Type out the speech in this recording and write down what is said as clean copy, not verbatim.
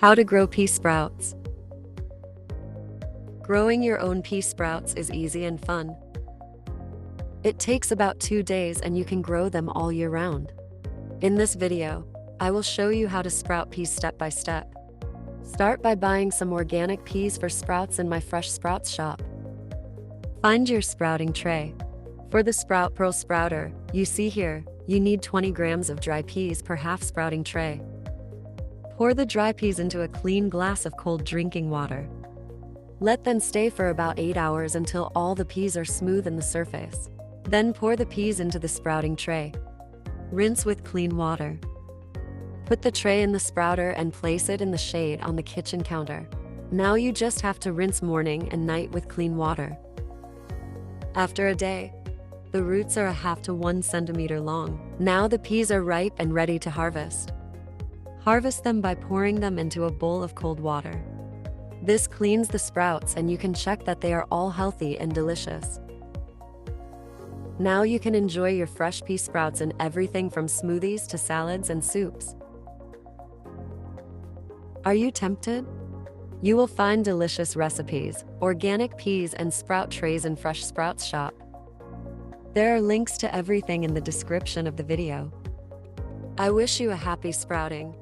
How to grow pea sprouts. Growing your own pea sprouts is easy and fun. It takes about 2 days and you can grow them all year round. In this video, I will show you how to sprout peas step by step. Start by buying some organic peas for sprouts in my Fresh Sprouts shop. Find your sprouting tray. For the Sprout Pearl Sprouter, you see here, you need 20 grams of dry peas per half sprouting tray. Pour the dry peas into a clean glass of cold drinking water. Let them stay for about 8 hours until all the peas are smooth in the surface. Then pour the peas into the sprouting tray. Rinse with clean water. Put the tray in the sprouter and place it in the shade on the kitchen counter. Now you just have to rinse morning and night with clean water. After a day, the roots are 1/2 to 1 centimeter long. Now the peas are ripe and ready to harvest. Harvest them by pouring them into a bowl of cold water. This cleans the sprouts and you can check that they are all healthy and delicious. Now you can enjoy your fresh pea sprouts in everything from smoothies to salads and soups. Are you tempted? You will find delicious recipes, organic peas and sprout trays in Fresh Sprouts shop. There are links to everything in the description of the video. I wish you a happy sprouting.